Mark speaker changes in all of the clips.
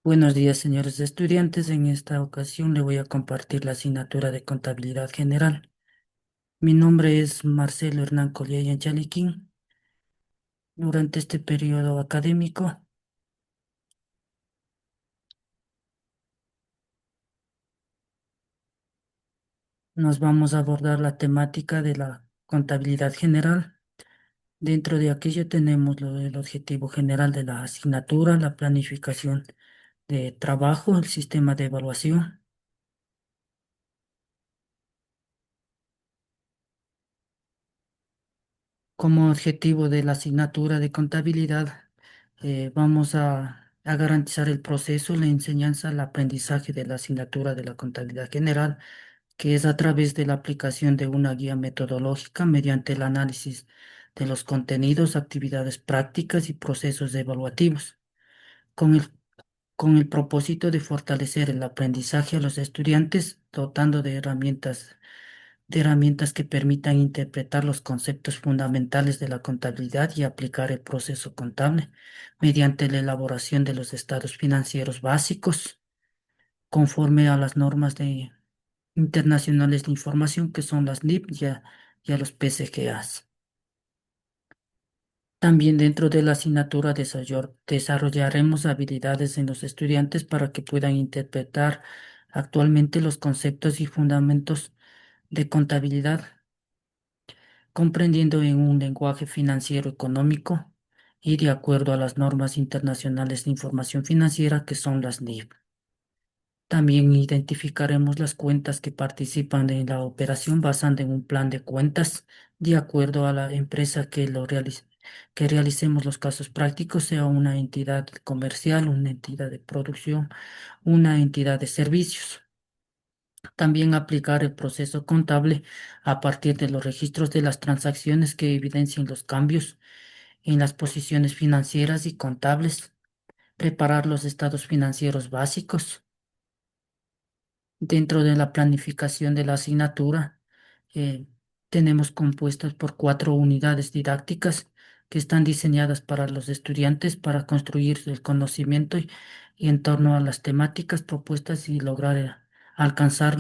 Speaker 1: Buenos días, señores estudiantes. En esta ocasión le voy a compartir la asignatura de Contabilidad General. Mi nombre es Marcelo Hernán Collier Chaliquín. Durante este periodo académico nos vamos a abordar la temática de la contabilidad general. Dentro de aquello tenemos el objetivo general de la asignatura, la planificación de trabajo, el sistema de evaluación. Como objetivo de la asignatura de contabilidad, vamos a garantizar el proceso, la enseñanza, el aprendizaje de la asignatura de la contabilidad general, que es a través de la aplicación de una guía metodológica mediante el análisis de los contenidos, actividades prácticas y procesos evaluativos, con el, con el propósito de fortalecer el aprendizaje a los estudiantes, dotando de herramientas que permitan interpretar los conceptos fundamentales de la contabilidad y aplicar el proceso contable mediante la elaboración de los estados financieros básicos conforme a las normas internacionales de información que son las NIP y a los PCGAs. También dentro de la asignatura desarrollaremos habilidades en los estudiantes para que puedan interpretar actualmente los conceptos y fundamentos de contabilidad comprendiendo en un lenguaje financiero económico y de acuerdo a las normas internacionales de información financiera que son las NIF. También identificaremos las cuentas que participan en la operación basando en un plan de cuentas de acuerdo a la empresa que realicemos los casos prácticos, sea una entidad comercial, una entidad de producción, una entidad de servicios. También aplicar el proceso contable a partir de los registros de las transacciones que evidencien los cambios en las posiciones financieras y contables. Preparar los estados financieros básicos. Dentro de la planificación de la asignatura, eh, tenemos compuestas por 4 unidades didácticas que están diseñadas para los estudiantes para construir el conocimiento y en torno a las temáticas propuestas y lograr alcanzar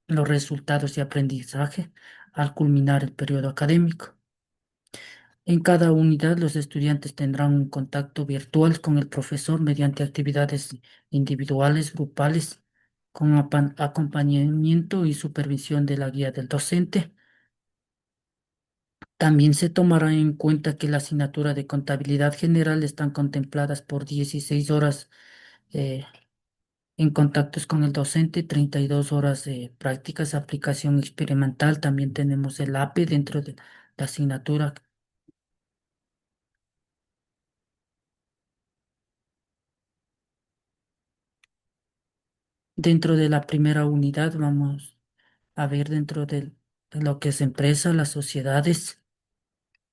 Speaker 1: los resultados de aprendizaje al culminar el periodo académico. En cada unidad, los estudiantes tendrán un contacto virtual con el profesor mediante actividades individuales, grupales, con acompañamiento y supervisión de la guía del docente. También se tomará en cuenta que la asignatura de contabilidad general están contempladas por 16 horas eh, en contactos con el docente, 32 horas de prácticas de aplicación experimental. También tenemos el APE dentro de la asignatura. Dentro de la primera unidad vamos a ver de lo que es empresa, las sociedades,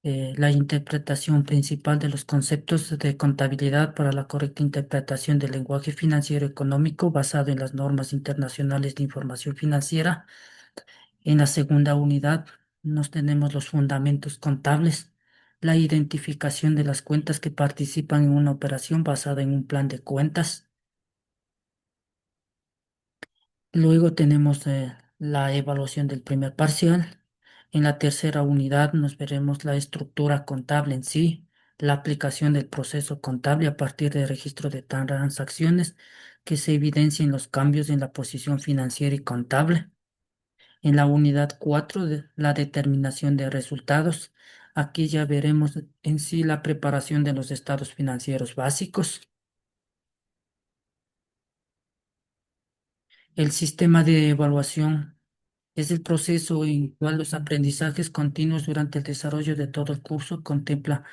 Speaker 1: la interpretación principal de los conceptos de contabilidad para la correcta interpretación del lenguaje financiero económico basado en las normas internacionales de información financiera. En la segunda unidad nos tenemos los fundamentos contables, la identificación de las cuentas que participan en una operación basada en un plan de cuentas. Luego tenemos la evaluación del primer parcial. En la tercera unidad nos veremos la estructura contable en sí, la aplicación del proceso contable a partir del registro de transacciones que se evidencien los cambios en la posición financiera y contable. En la unidad 4, la determinación de resultados. Aquí ya veremos en sí la preparación de los estados financieros básicos. El sistema de evaluación es el proceso en el cual los aprendizajes continuos durante el desarrollo de todo el curso contempla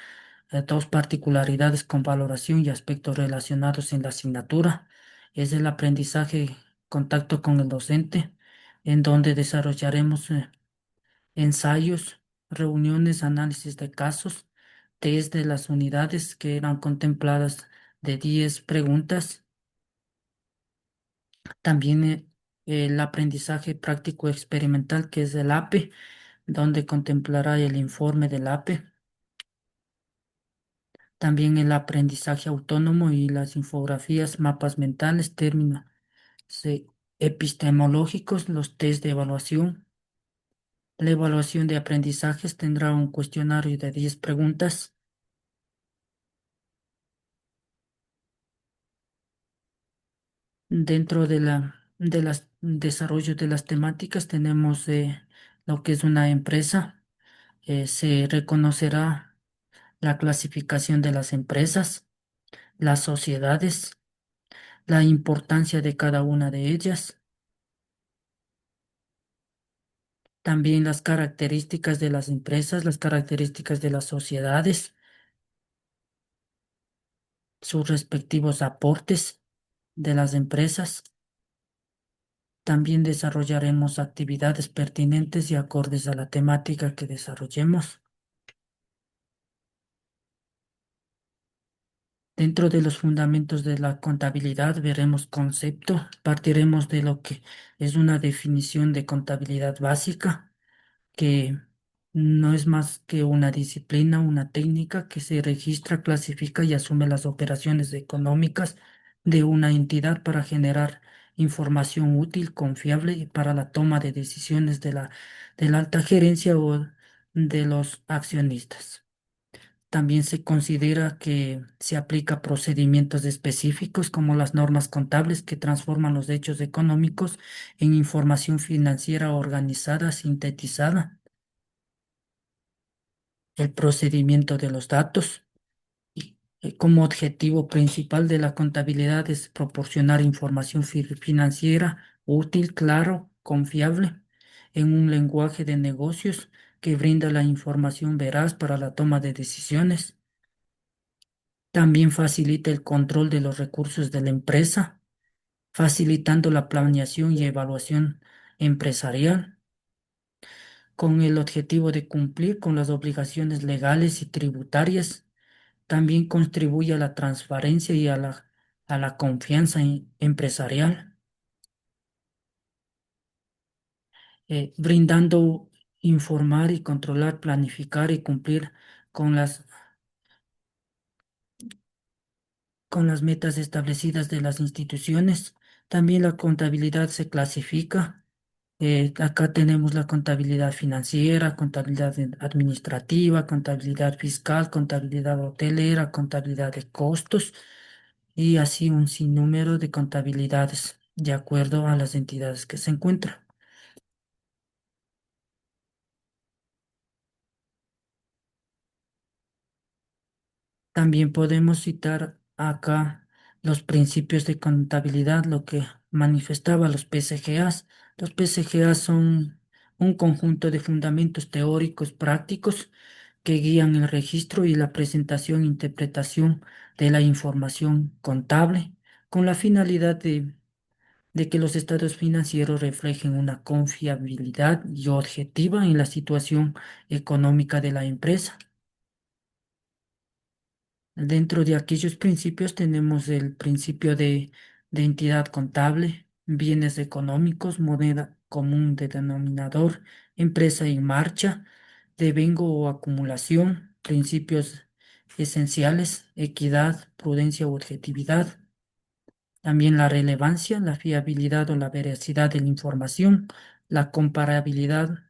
Speaker 1: dos particularidades con valoración y aspectos relacionados en la asignatura. Es el aprendizaje contacto con el docente, en donde desarrollaremos ensayos, reuniones, análisis de casos, test de las unidades que eran contempladas de 10 preguntas. También el aprendizaje práctico experimental, que es el APE, donde contemplará el informe del APE. También el aprendizaje autónomo y las infografías, mapas mentales, términos eh, epistemológicos, los test de evaluación. La evaluación de aprendizajes tendrá un cuestionario de 10 preguntas. Dentro de las desarrollo de las temáticas tenemos lo que es una empresa. Se reconocerá la clasificación de las empresas, las sociedades, la importancia de cada una de ellas, también las características de las empresas, las características de las sociedades, sus respectivos aportes de las empresas. También desarrollaremos actividades pertinentes y acordes a la temática que desarrollemos. Dentro de los fundamentos de la contabilidad veremos concepto, partiremos de lo que es una definición de contabilidad básica, que no es más que una disciplina, una técnica que se registra, clasifica y asume las operaciones económicas de una entidad para generar información útil, confiable y para la toma de decisiones de la alta gerencia o de los accionistas. También se considera que se aplica procedimientos específicos como las normas contables que transforman los hechos económicos en información financiera organizada, sintetizada, el procedimiento de los datos. Y como objetivo principal de la contabilidad es proporcionar información financiera útil, claro, confiable, en un lenguaje de negocios que brinda la información veraz para la toma de decisiones. También facilita el control de los recursos de la empresa, facilitando la planeación y evaluación empresarial, con el objetivo de cumplir con las obligaciones legales y tributarias. También contribuye a la transparencia y a a la confianza empresarial, brindando informar y controlar, planificar y cumplir con con las metas establecidas de las instituciones. También la contabilidad se clasifica. Acá tenemos la contabilidad financiera, contabilidad administrativa, contabilidad fiscal, contabilidad hotelera, contabilidad de costos y así un sinnúmero de contabilidades de acuerdo a las entidades que se encuentran. También podemos citar acá los principios de contabilidad, lo que manifestaba los PCGAs. Los PCGAs son un conjunto de fundamentos teóricos prácticos que guían el registro y la presentación e interpretación de la información contable con la finalidad de que los estados financieros reflejen una confiabilidad y objetiva en la situación económica de la empresa. Dentro de aquellos principios tenemos el principio de entidad contable, bienes económicos, moneda común de denominador, empresa en marcha, devengo o acumulación, principios esenciales, equidad, prudencia o objetividad. También la relevancia, la fiabilidad o la veracidad de la información, la comparabilidad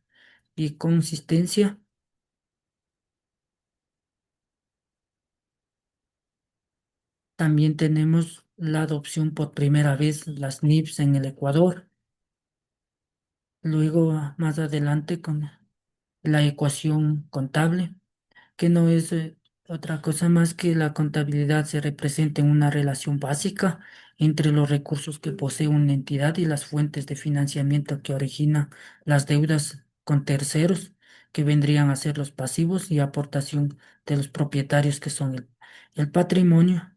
Speaker 1: y consistencia. También tenemos la adopción por primera vez las NIPS en el Ecuador. Luego, más adelante, con la ecuación contable, que no es otra cosa más que la contabilidad se representa en una relación básica entre los recursos que posee una entidad y las fuentes de financiamiento que origina las deudas con terceros, que vendrían a ser los pasivos y aportación de los propietarios que son el patrimonio.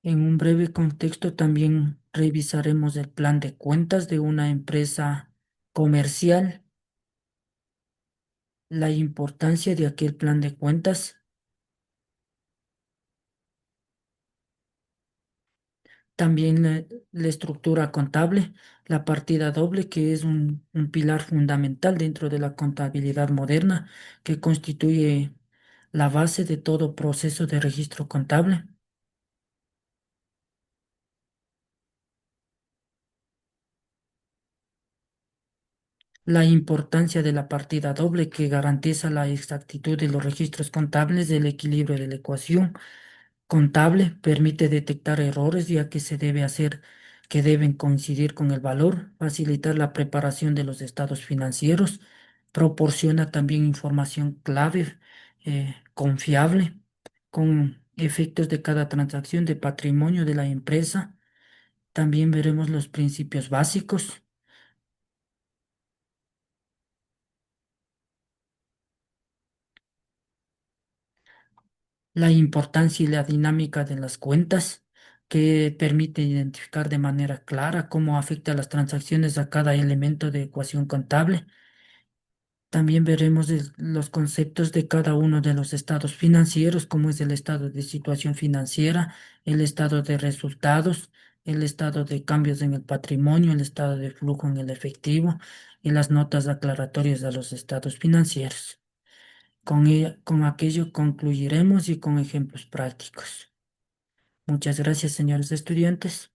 Speaker 1: En un breve contexto también revisaremos el plan de cuentas de una empresa comercial, la importancia de aquel plan de cuentas. También la estructura contable, la partida doble, que es un pilar fundamental dentro de la contabilidad moderna, que constituye la base de todo proceso de registro contable. La importancia de la partida doble, que garantiza la exactitud de los registros contables del equilibrio de la ecuación contable, permite detectar errores ya que se debe hacer que deben coincidir con el valor, facilitar la preparación de los estados financieros, proporciona también información clave, confiable, con efectos de cada transacción de patrimonio de la empresa. También veremos los principios básicos, la importancia y la dinámica de las cuentas, que permite identificar de manera clara cómo afecta las transacciones a cada elemento de ecuación contable. También veremos los conceptos de cada uno de los estados financieros, como es el estado de situación financiera, el estado de resultados, el estado de cambios en el patrimonio, el estado de flujo en el efectivo y las notas aclaratorias de los estados financieros. Con aquello concluiremos y con ejemplos prácticos. Muchas gracias, señores estudiantes.